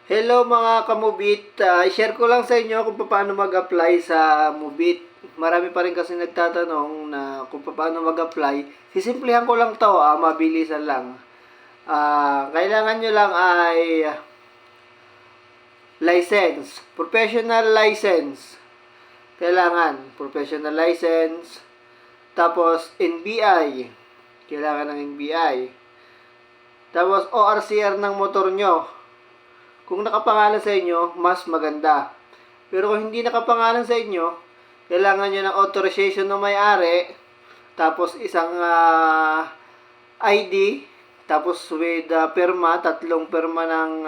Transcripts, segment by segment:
Hello mga kamubit, i-share ko lang sa inyo kung paano mag-apply sa Mubit. Marami pa rin kasi nagtatanong na kung paano mag-apply. Sisimplihan ko lang to, mabilisan lang. Kailangan nyo lang ay license, professional license. Kailangan, professional license. Tapos, NBI. Kailangan ng NBI. Tapos, ORCR ng motor nyo. Kung nakapangalan sa inyo, mas maganda. Pero kung hindi nakapangalan sa inyo, kailangan nyo ng authorization ng may-ari, tapos isang ID, tapos with perma, tatlong perma ng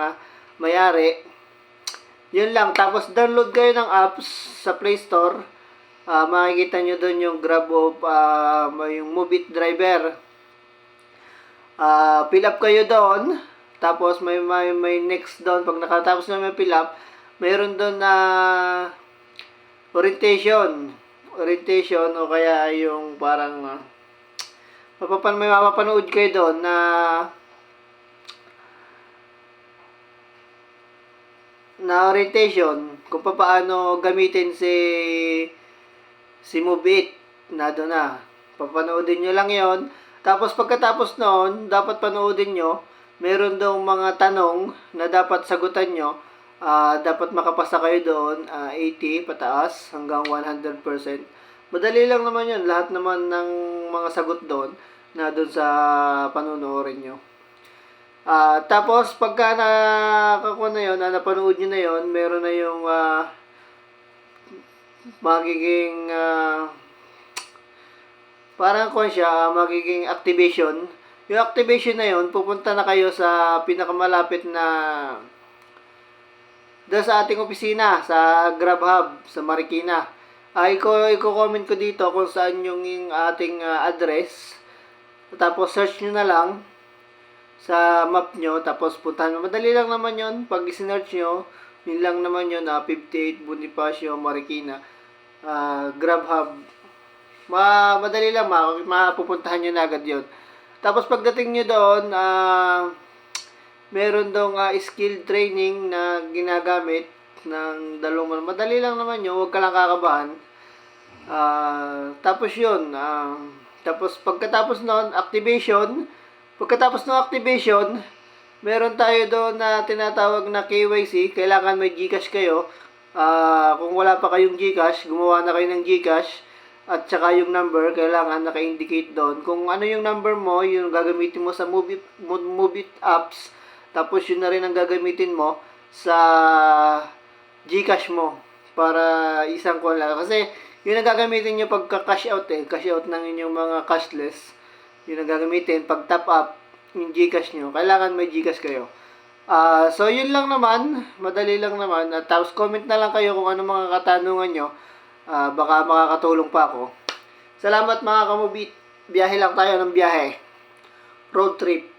may-ari. Yun lang. Tapos download kayo ng apps sa Play Store. Makikita nyo doon yung Grab of yung Mubit driver. Fill up kayo doon. Tapos may next doon. Pag nakatapos na may fill up, mayroon doon na orientation. Orientation o kaya yung parang may mapapanood kayo doon na orientation kung paano gamitin si Mubit na doon na. Papanoodin nyo lang yon. Tapos pagkatapos noon, dapat panoodin nyo, meron daw mga tanong na dapat sagutan nyo. Dapat makapasa kayo doon, 80 pataas hanggang 100%. Madali lang naman yun. Lahat naman ng mga sagot doon na doon sa panunuorin nyo. Tapos pagka nakakuha na yun, napanood nyo na yun, meron na yung magiging parang kung siya, magiging activation. Yung activation na yun, pupunta na kayo sa pinakamalapit na doon sa ating opisina, sa Grab Hub, sa Marikina. I-comment ko dito kung saan yung ating address. Tapos search nyo na lang sa map nyo, tapos puntahan mo. Madali lang naman yun. Pag sinearch nyo, yun lang naman yun, 58 Bonifacio, Marikina. Grab Hub. Madali lang, mapupuntahan nyo na agad yun. Tapos pagdating nyo doon, meron dong skill training na ginagamit ng dalawang. Madali lang naman yun, huwag ka lang kakabahan. Tapos yun, tapos pagkatapos noon, activation. Pagkatapos ng activation, meron tayo doon na tinatawag na KYC. Kailangan may GCash kayo. Kung wala pa kayong GCash, gumawa na kayo ng GCash. At saka yung number, kailangan naka-indicate doon. Kung ano yung number mo, yung gagamitin mo sa Mubit apps. Tapos yun na rin ang gagamitin mo sa GCash mo. Para isang kuha lang. Kasi yun ang gagamitin nyo pagka cash out Cash out ng inyong mga cashless. Yun ang gagamitin. Pag top up yung GCash nyo, kailangan may GCash kayo. So yun lang naman. Madali lang naman. Tapos comment na lang kayo kung ano mga katanungan nyo. Baka makakatulong pa ako. Salamat mga kamubit. Biyahe lang tayo ng biyahe. Road trip.